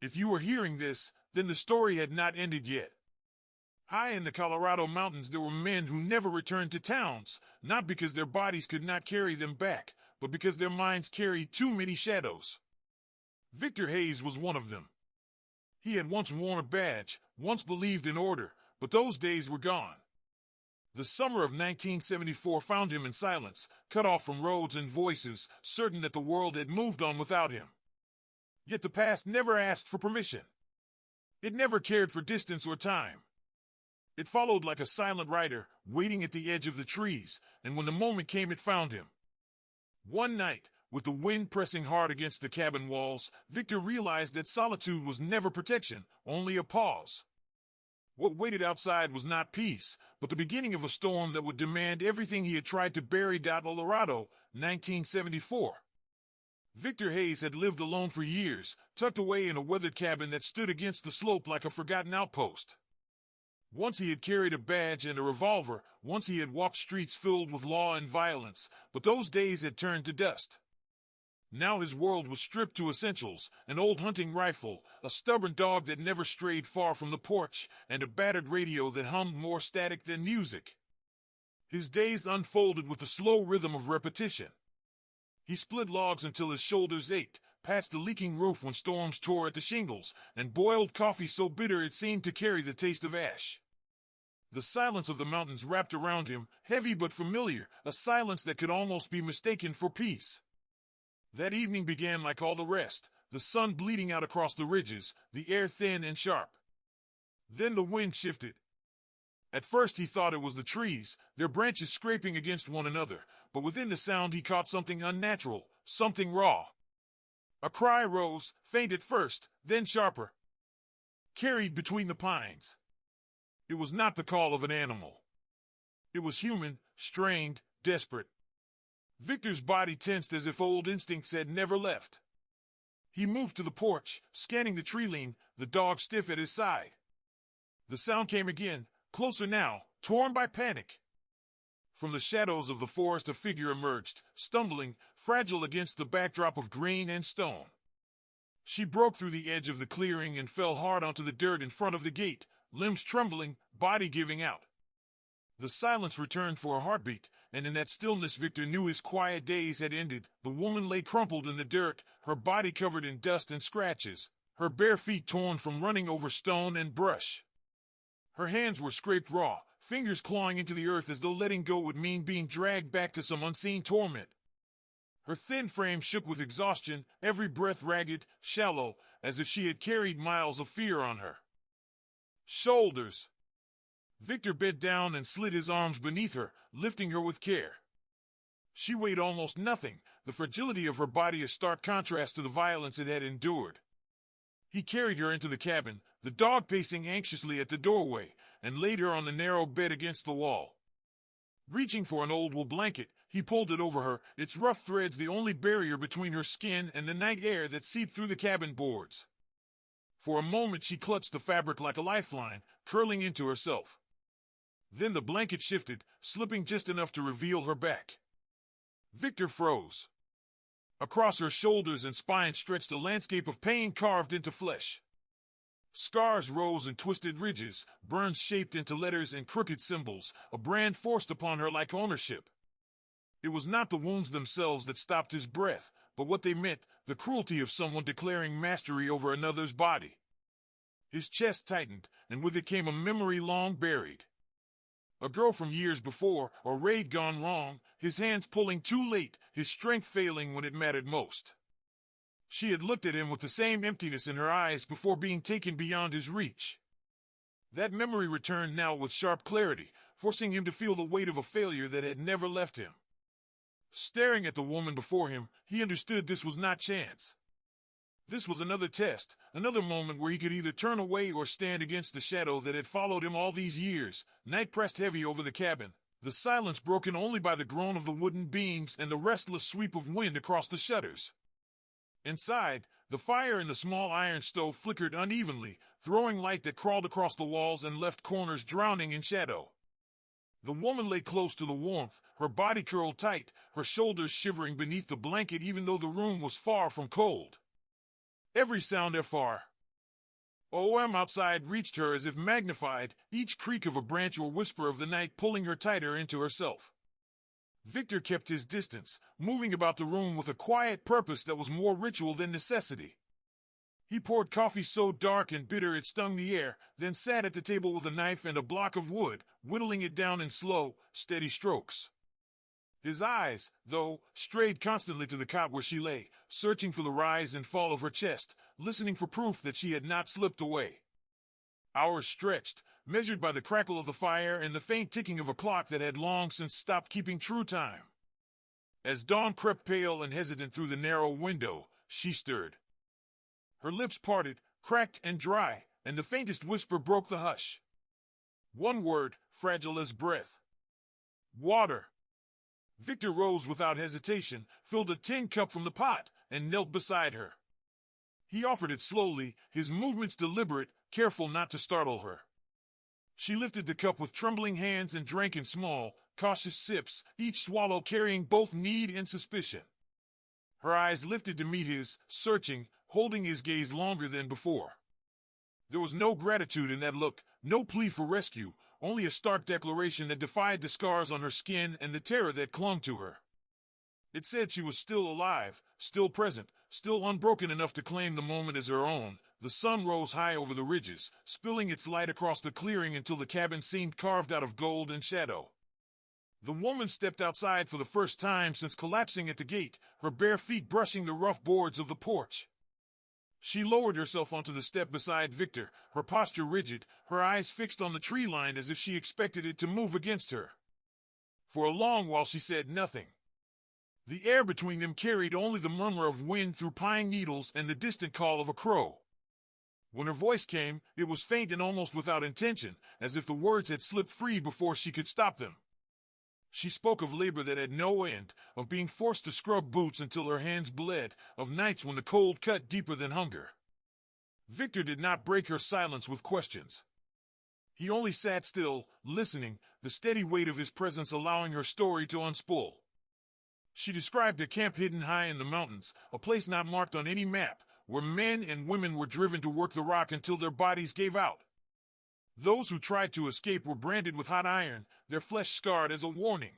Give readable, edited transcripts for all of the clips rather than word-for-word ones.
If you were hearing this, then the story had not ended yet. High in the Colorado mountains, there were men who never returned to towns, not because their bodies could not carry them back, but because their minds carried too many shadows. Victor Hayes was one of them. He had once worn a badge, once believed in order, but those days were gone. The summer of 1974 found him in silence, cut off from roads and voices, certain that the world had moved on without him. Yet the past never asked for permission. It never cared for distance or time. It followed like a silent rider, waiting at the edge of the trees, and when the moment came, it found him. One night, with the wind pressing hard against the cabin walls, Victor realized that solitude was never protection, only a pause. What waited outside was not peace, but the beginning of a storm that would demand everything he had tried to bury. Colorado, 1974. Victor Hayes had lived alone for years, tucked away in a weathered cabin that stood against the slope like a forgotten outpost. Once he had carried a badge and a revolver, once he had walked streets filled with law and violence, but those days had turned to dust. Now his world was stripped to essentials: an old hunting rifle, a stubborn dog that never strayed far from the porch, and a battered radio that hummed more static than music. His days unfolded with the slow rhythm of repetition. He split logs until his shoulders ached, patched a leaking roof when storms tore at the shingles, and boiled coffee so bitter it seemed to carry the taste of ash. The silence of the mountains wrapped around him, heavy but familiar, a silence that could almost be mistaken for peace. That evening began like all the rest, the sun bleeding out across the ridges, the air thin and sharp. Then the wind shifted. At first he thought it was the trees, their branches scraping against one another, but within the sound he caught something unnatural, something raw. A cry rose, faint at first, then sharper, carried between the pines. It was not the call of an animal. It was human, strained, desperate. Victor's body tensed as if old instincts had never left. He moved to the porch, scanning the tree-line, the dog stiff at his side. The sound came again, closer now, torn by panic. From the shadows of the forest a figure emerged, stumbling, fragile against the backdrop of green and stone. She broke through the edge of the clearing and fell hard onto the dirt in front of the gate, limbs trembling, body giving out. The silence returned for a heartbeat, and in that stillness Victor knew his quiet days had ended. The woman lay crumpled in the dirt, her body covered in dust and scratches, her bare feet torn from running over stone and brush. Her hands were scraped raw, fingers clawing into the earth as though letting go would mean being dragged back to some unseen torment. Her thin frame shook with exhaustion, every breath ragged, shallow, as if she had carried miles of fear on her shoulders. Victor bent down and slid his arms beneath her, lifting her with care. She weighed almost nothing, the fragility of her body a stark contrast to the violence it had endured. He carried her into the cabin, the dog pacing anxiously at the doorway, and laid her on the narrow bed against the wall. Reaching for an old wool blanket, he pulled it over her, its rough threads the only barrier between her skin and the night air that seeped through the cabin boards. For a moment she clutched the fabric like a lifeline, curling into herself. Then the blanket shifted, slipping just enough to reveal her back. Victor froze. Across her shoulders and spine stretched a landscape of pain carved into flesh. Scars rose in twisted ridges, burns shaped into letters and crooked symbols, a brand forced upon her like ownership. It was not the wounds themselves that stopped his breath, but what they meant, the cruelty of someone declaring mastery over another's body. His chest tightened, and with it came a memory long buried. A girl from years before, a raid gone wrong, his hands pulling too late, his strength failing when it mattered most. She had looked at him with the same emptiness in her eyes before being taken beyond his reach. That memory returned now with sharp clarity, forcing him to feel the weight of a failure that had never left him. Staring at the woman before him, he understood this was not chance. This was another test, another moment where he could either turn away or stand against the shadow that had followed him all these years. Night pressed heavy over the cabin, the silence broken only by the groan of the wooden beams and the restless sweep of wind across the shutters. Inside, the fire in the small iron stove flickered unevenly, throwing light that crawled across the walls and left corners drowning in shadow. The woman lay close to the warmth, her body curled tight, her shoulders shivering beneath the blanket even though the room was far from cold. Every sound afar, OM outside reached her as if magnified, each creak of a branch or whisper of the night pulling her tighter into herself. Victor kept his distance, moving about the room with a quiet purpose that was more ritual than necessity. He poured coffee so dark and bitter it stung the air, then sat at the table with a knife and a block of wood, whittling it down in slow, steady strokes. His eyes, though, strayed constantly to the cot where she lay, searching for the rise and fall of her chest, listening for proof that she had not slipped away. Hours stretched, measured by the crackle of the fire and the faint ticking of a clock that had long since stopped keeping true time. As dawn crept pale and hesitant through the narrow window, she stirred. Her lips parted, cracked and dry, and the faintest whisper broke the hush. One word, fragile as breath. Water. Victor rose without hesitation, filled a tin cup from the pot, and knelt beside her. He offered it slowly, his movements deliberate, careful not to startle her. She lifted the cup with trembling hands and drank in small, cautious sips, each swallow carrying both need and suspicion. Her eyes lifted to meet his, searching, holding his gaze longer than before. There was no gratitude in that look, no plea for rescue, only a stark declaration that defied the scars on her skin and the terror that clung to her. It said she was still alive, still present, still unbroken enough to claim the moment as her own. The sun rose high over the ridges, spilling its light across the clearing until the cabin seemed carved out of gold and shadow. The woman stepped outside for the first time since collapsing at the gate, her bare feet brushing the rough boards of the porch. She lowered herself onto the step beside Victor, her posture rigid, her eyes fixed on the tree line as if she expected it to move against her. For a long while she said nothing. The air between them carried only the murmur of wind through pine needles and the distant call of a crow. When her voice came, it was faint and almost without intention, as if the words had slipped free before she could stop them. She spoke of labor that had no end, of being forced to scrub boots until her hands bled, of nights when the cold cut deeper than hunger. Victor did not break her silence with questions. He only sat still, listening, the steady weight of his presence allowing her story to unspool. She described a camp hidden high in the mountains, a place not marked on any map, where men and women were driven to work the rock until their bodies gave out. Those who tried to escape were branded with hot iron, their flesh scarred as a warning.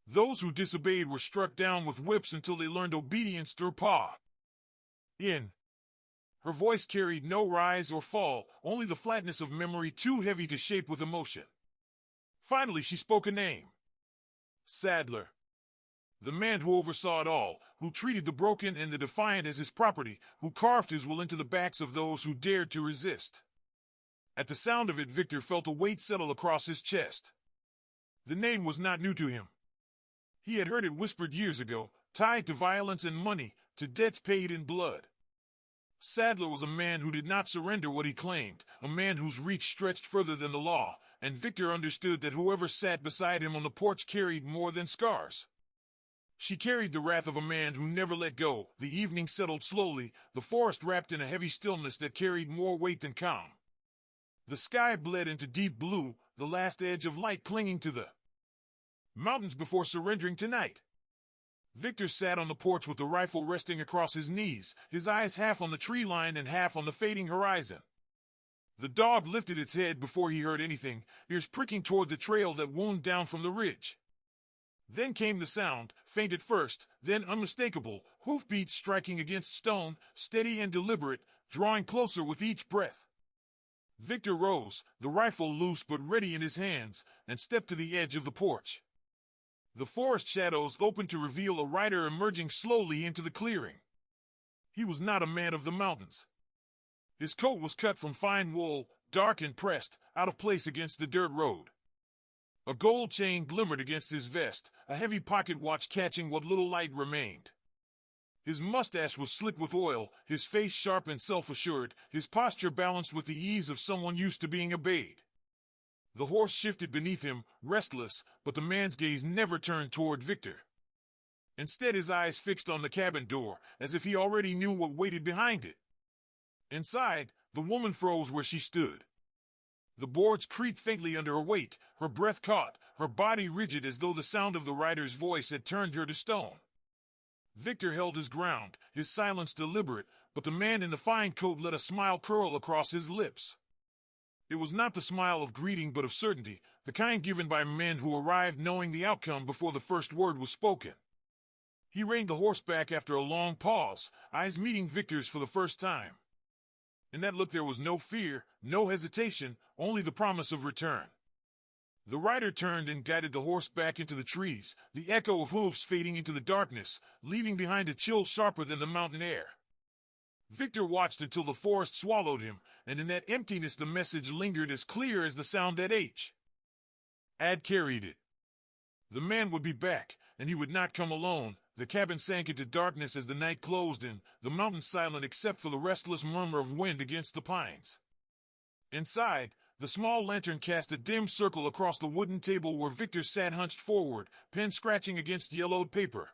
Those who disobeyed were struck down with whips until they learned obedience through paw. Her voice carried no rise or fall, only the flatness of memory too heavy to shape with emotion. Finally she spoke a name. Sadler. The man who oversaw it all, who treated the broken and the defiant as his property, who carved his will into the backs of those who dared to resist. At the sound of it, Victor felt a weight settle across his chest. The name was not new to him. He had heard it whispered years ago, tied to violence and money, to debts paid in blood. Sadler was a man who did not surrender what he claimed, a man whose reach stretched further than the law, and Victor understood that whoever sat beside him on the porch carried more than scars. She carried the wrath of a man who never let go. The evening settled slowly, the forest wrapped in a heavy stillness that carried more weight than calm. The sky bled into deep blue, the last edge of light clinging to the mountains before surrendering to night. Victor sat on the porch with the rifle resting across his knees, his eyes half on the tree line and half on the fading horizon. The dog lifted its head before he heard anything, ears pricking toward the trail that wound down from the ridge. Then came the sound, faint at first, then unmistakable, hoofbeats striking against stone, steady and deliberate, drawing closer with each breath. Victor rose, the rifle loose but ready in his hands, and stepped to the edge of the porch. The forest shadows opened to reveal a rider emerging slowly into the clearing. He was not a man of the mountains. His coat was cut from fine wool, dark and pressed, out of place against the dirt road. A gold chain glimmered against his vest, a heavy pocket watch catching what little light remained. His mustache was slick with oil, his face sharp and self-assured, his posture balanced with the ease of someone used to being obeyed. The horse shifted beneath him, restless, but the man's gaze never turned toward Victor. Instead, his eyes fixed on the cabin door, as if he already knew what waited behind it. Inside, the woman froze where she stood. The boards creaked faintly under her weight, her breath caught, her body rigid as though the sound of the rider's voice had turned her to stone. Victor held his ground, his silence deliberate, but the man in the fine coat let a smile curl across his lips. It was not the smile of greeting but of certainty, the kind given by men who arrived knowing the outcome before the first word was spoken. He reined the horse back after a long pause, eyes meeting Victor's for the first time. In that look there was no fear, no hesitation, only the promise of return. The rider turned and guided the horse back into the trees, the echo of hooves fading into the darkness, leaving behind a chill sharper than the mountain air. Victor watched until the forest swallowed him, and in that emptiness the message lingered as clear as the sound at H. Ad carried it. The man would be back, and he would not come alone. The cabin sank into darkness as the night closed in, the mountain silent except for the restless murmur of wind against the pines. Inside, the small lantern cast a dim circle across the wooden table where Victor sat hunched forward, pen scratching against yellowed paper.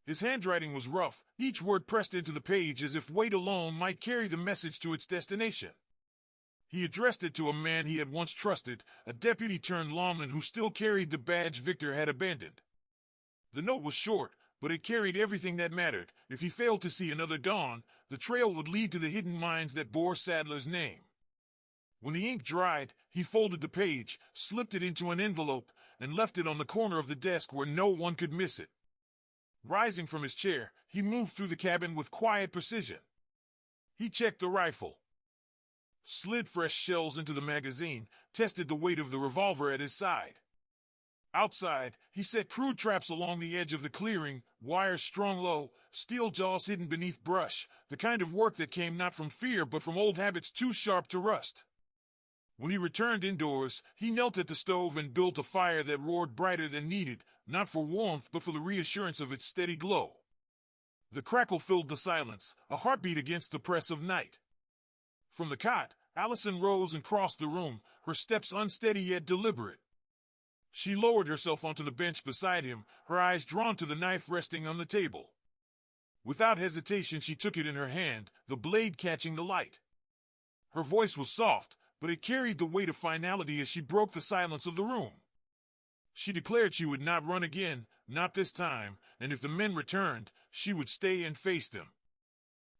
His handwriting was rough, each word pressed into the page as if weight alone might carry the message to its destination. He addressed it to a man he had once trusted, a deputy-turned-lawman who still carried the badge Victor had abandoned. The note was short, but it carried everything that mattered. If he failed to see another dawn, the trail would lead to the hidden mines that bore Sadler's name. When the ink dried, he folded the page, slipped it into an envelope, and left it on the corner of the desk where no one could miss it. Rising from his chair, he moved through the cabin with quiet precision. He checked the rifle, slid fresh shells into the magazine, tested the weight of the revolver at his side. Outside, he set crude traps along the edge of the clearing, wires strung low, steel jaws hidden beneath brush, the kind of work that came not from fear but from old habits too sharp to rust. When he returned indoors, he knelt at the stove and built a fire that roared brighter than needed, not for warmth but for the reassurance of its steady glow. The crackle filled the silence, a heartbeat against the press of night. From the cot, Allison rose and crossed the room, her steps unsteady yet deliberate. She lowered herself onto the bench beside him, her eyes drawn to the knife resting on the table. Without hesitation she took it in her hand, the blade catching the light. Her voice was soft, but it carried the weight of finality as she broke the silence of the room. She declared she would not run again, not this time, and if the men returned, she would stay and face them.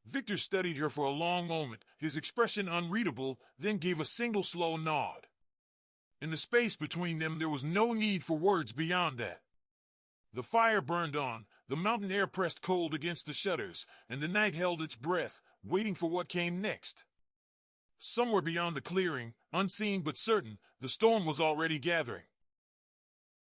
Victor studied her for a long moment, his expression unreadable, then gave a single slow nod. In the space between them there was no need for words beyond that. The fire burned on, the mountain air pressed cold against the shutters, and the night held its breath, waiting for what came next. Somewhere beyond the clearing, unseen but certain, the storm was already gathering.